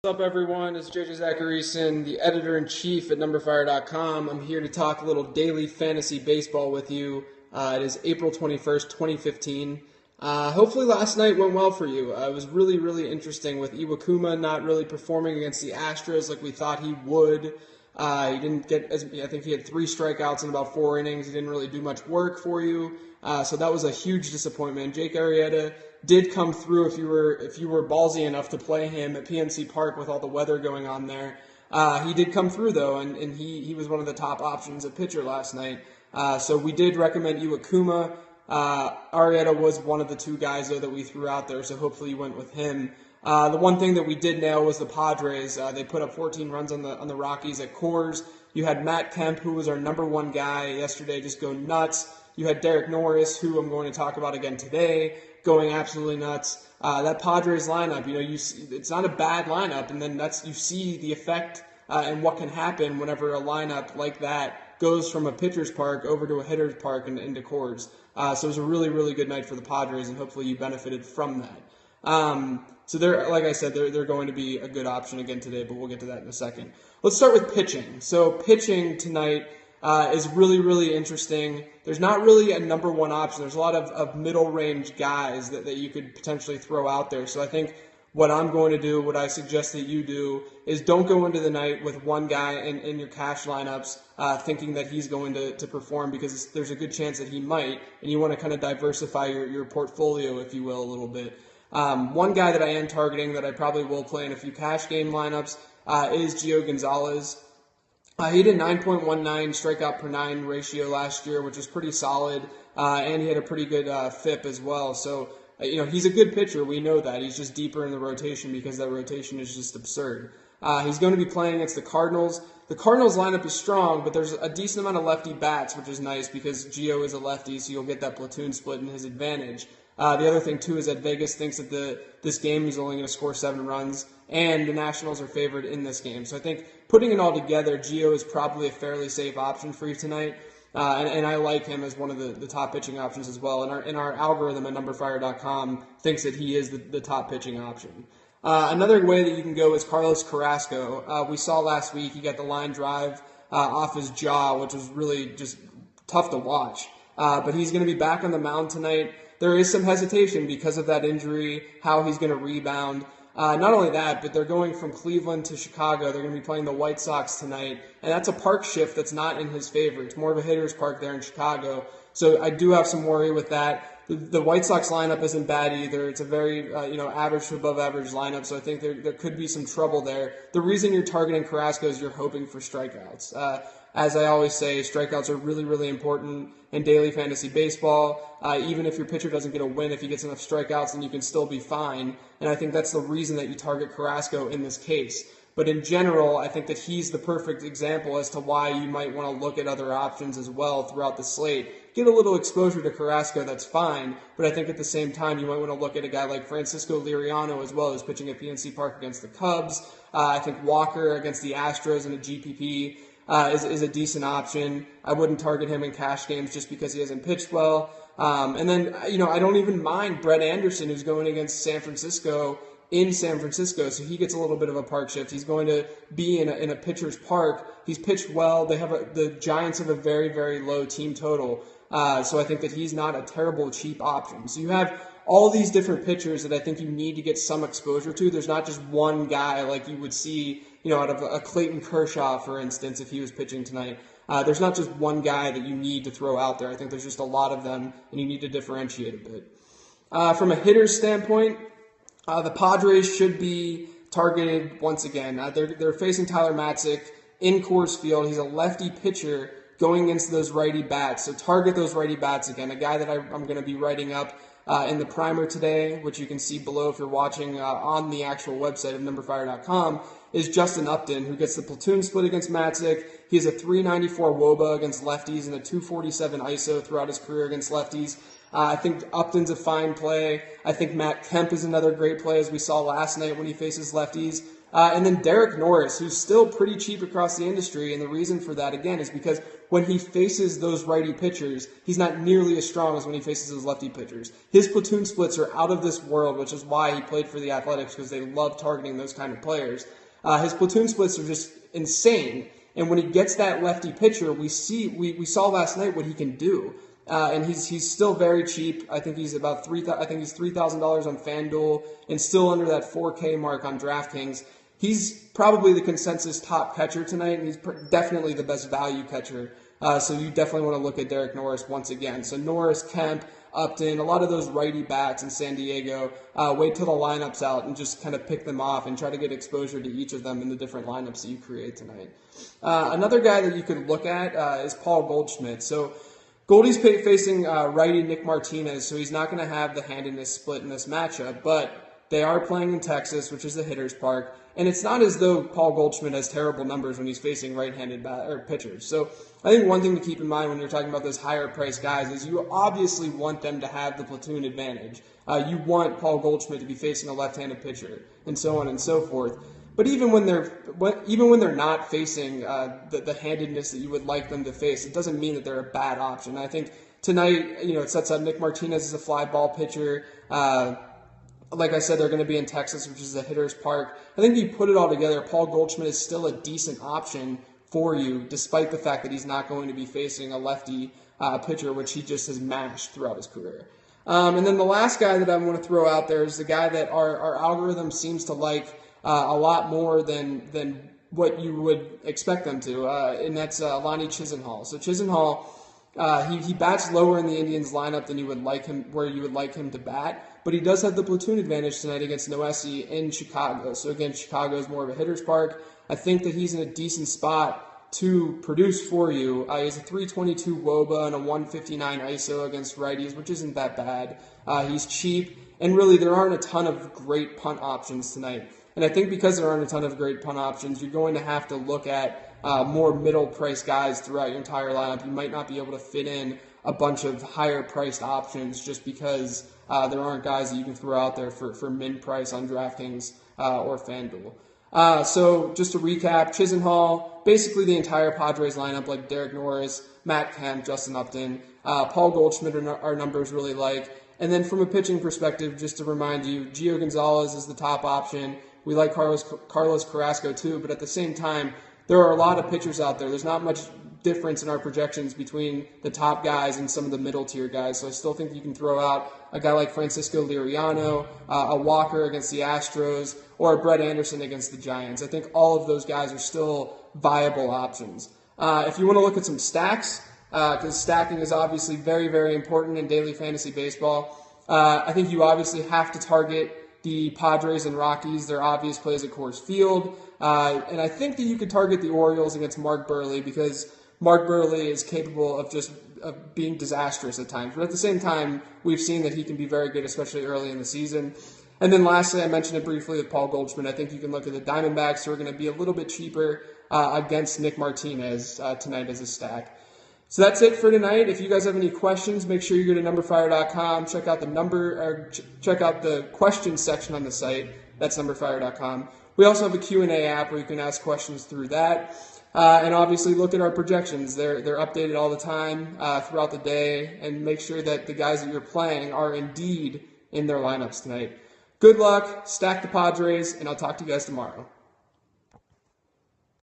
What's up, everyone? It's JJ Zacharyson, the editor-in-chief at numberFire.com. I'm here to talk a little daily fantasy baseball with you. It is April 21st, 2015. Hopefully last night went well for you. It was really, really interesting with Iwakuma not really performing against the Astros like we thought he would. He didn't get I think he had 3 strikeouts in about 4 innings. He didn't really do much work for you. So that was a huge disappointment. Jake Arrieta did come through if you were ballsy enough to play him at PNC Park with all the weather going on there. He did come through though, and he was one of the top options at pitcher last night. So we did recommend Iwakuma. Arrieta was one of the 2 guys though that we threw out there, so hopefully you went with him. The one thing that we did nail was the Padres. They put up 14 runs on the Rockies at Coors. You had Matt Kemp, who was our number 1 guy yesterday, just go nuts. You had Derek Norris, who I'm going to talk about again today, going absolutely nuts. That Padres lineup, you see, it's not a bad lineup, and then you see the effect and what can happen whenever a lineup like that goes from a pitcher's park over to a hitter's park and into Coors. So it was a really, really good night for the Padres, and hopefully you benefited from that. So they're, like I said, they're going to be a good option again today, but we'll get to that in a second. Let's start with pitching. So pitching tonight is really, really interesting. There's not really a number 1 option. There's a lot of middle-range guys that you could potentially throw out there. So I think what I'm going to do, what I suggest that you do, is don't go into the night with one guy in your cash lineups thinking that he's going to perform, because there's a good chance that he might, and you want to kind of diversify your portfolio, if you will, a little bit. One guy that I am targeting that I probably will play in a few cash game lineups is Gio Gonzalez. He did 9.19 strikeout per 9 ratio last year, which is pretty solid, and he had a pretty good FIP as well. So, he's a good pitcher. We know that. He's just deeper in the rotation because that rotation is just absurd. He's going to be playing against the Cardinals. The Cardinals lineup is strong, but there's a decent amount of lefty bats, which is nice because Gio is a lefty, so you'll get that platoon split in his advantage. The other thing, too, is that Vegas thinks that this game is only going to score 7 runs, and the Nationals are favored in this game. So I think putting it all together, Gio is probably a fairly safe option for you tonight, and I like him as one of the top pitching options as well. And our algorithm at numberFire.com thinks that he is the top pitching option. Another way that you can go is Carlos Carrasco. We saw last week he got the line drive off his jaw, which was really just tough to watch. But he's going to be back on the mound tonight. There is some hesitation because of that injury, how he's going to rebound. Not only that, but they're going from Cleveland to Chicago. They're going to be playing the White Sox tonight, and that's a park shift that's not in his favor. It's more of a hitter's park there in Chicago. So I do have some worry with that. The White Sox lineup isn't bad either. It's a very average to above average lineup, so I think there could be some trouble there. The reason you're targeting Carrasco is you're hoping for strikeouts. As I always say, strikeouts are really, really important in daily fantasy baseball. Even if your pitcher doesn't get a win, if he gets enough strikeouts, then you can still be fine. And I think that's the reason that you target Carrasco in this case. But in general, I think that he's the perfect example as to why you might want to look at other options as well throughout the slate. Get a little exposure to Carrasco, that's fine. But I think at the same time, you might want to look at a guy like Francisco Liriano as well, who's pitching at PNC Park against the Cubs. I think Walker against the Astros in a GPP is a decent option. I wouldn't target him in cash games just because he hasn't pitched well. And then, I don't even mind Brett Anderson, who's going against San Francisco in San Francisco, so he gets a little bit of a park shift. He's going to be in a pitcher's park. He's pitched well. The Giants have a very, very low team total, so I think that he's not a terrible cheap option. So you have all these different pitchers that I think you need to get some exposure to. There's not just one guy like you would see, out of a Clayton Kershaw, for instance, if he was pitching tonight. There's not just one guy that you need to throw out there. I think there's just a lot of them, and you need to differentiate a bit. From a hitter's standpoint, the Padres should be targeted once again. They're facing Tyler Matzik in Coors Field. He's a lefty pitcher going against those righty bats. So target those righty bats again. A guy that I'm going to be writing up in the primer today, which you can see below if you're watching on the actual website of numberFire.com, is Justin Upton, who gets the platoon split against Matzik. He has a 394 WOBA against lefties and a 247 ISO throughout his career against lefties. I think Upton's a fine play. I think Matt Kemp is another great play, as we saw last night when he faces lefties. And then Derek Norris, who's still pretty cheap across the industry, and the reason for that, again, is because when he faces those righty pitchers, he's not nearly as strong as when he faces those lefty pitchers. His platoon splits are out of this world, which is why he played for the Athletics, because they love targeting those kind of players. His platoon splits are just insane, and when he gets that lefty pitcher, we saw last night what he can do. And he's still very cheap. I think he's about $3,000 on FanDuel and still under that 4K mark on DraftKings. He's probably the consensus top catcher tonight, and he's definitely the best value catcher. So you definitely want to look at Derek Norris once again. So Norris, Kemp, Upton, a lot of those righty bats in San Diego, wait till the lineup's out and just kind of pick them off and try to get exposure to each of them in the different lineups that you create tonight. Another guy that you could look at is Paul Goldschmidt. So Goldie's facing righty Nick Martinez, so he's not going to have the handedness split in this matchup, but they are playing in Texas, which is the hitter's park, and it's not as though Paul Goldschmidt has terrible numbers when he's facing right-handed pitchers. So I think one thing to keep in mind when you're talking about those higher-priced guys is you obviously want them to have the platoon advantage. You want Paul Goldschmidt to be facing a left-handed pitcher, and so on and so forth. But even when they're not facing the handedness that you would like them to face, it doesn't mean that they're a bad option. I think tonight, it sets up Nick Martinez as a fly ball pitcher. Like I said, they're going to be in Texas, which is a hitter's park. I think if you put it all together, Paul Goldschmidt is still a decent option for you, despite the fact that he's not going to be facing a lefty pitcher, which he just has mashed throughout his career. And then the last guy that I want to throw out there is the guy that our algorithm seems to like a lot more than what you would expect them to, and that's Lonnie Chisenhall. So Chisenhall, he bats lower in the Indians lineup than you would like him to bat, but he does have the platoon advantage tonight against Noesi in Chicago. So again, Chicago is more of a hitter's park. I think that he's in a decent spot to produce for you. He has a 322 WOBA and a 159 ISO against righties, which isn't that bad. He's cheap, and really there aren't a ton of great punt options tonight. And I think because there aren't a ton of great punt options, you're going to have to look at more middle-priced guys throughout your entire lineup. You might not be able to fit in a bunch of higher-priced options just because there aren't guys that you can throw out there for min-price on DraftKings or FanDuel. So just to recap, Chisenhall, basically the entire Padres lineup, like Derek Norris, Matt Kemp, Justin Upton, Paul Goldschmidt are numbers really like. And then from a pitching perspective, just to remind you, Gio Gonzalez is the top option. We like Carlos Carrasco too, but at the same time, there are a lot of pitchers out there. There's not much difference in our projections between the top guys and some of the middle tier guys. So I still think you can throw out a guy like Francisco Liriano, a Walker against the Astros, or a Brett Anderson against the Giants. I think all of those guys are still viable options. If you want to look at some stacks, because stacking is obviously very, very important in daily fantasy baseball, I think you obviously have to target the Padres and Rockies, their obvious plays at Coors Field. And I think that you could target the Orioles against Mark Buehrle because Mark Buehrle is capable of being disastrous at times. But at the same time, we've seen that he can be very good, especially early in the season. And then lastly, I mentioned it briefly with Paul Goldschmidt. I think you can look at the Diamondbacks, who are going to be a little bit cheaper against Nick Martinez tonight as a stack. So that's it for tonight. If you guys have any questions, make sure you go to numberFire.com. Check out the questions section on the site. That's numberFire.com. We also have a Q&A app where you can ask questions through that. And obviously look at our projections. They're updated all the time throughout the day. And make sure that the guys that you're playing are indeed in their lineups tonight. Good luck, stack the Padres, and I'll talk to you guys tomorrow.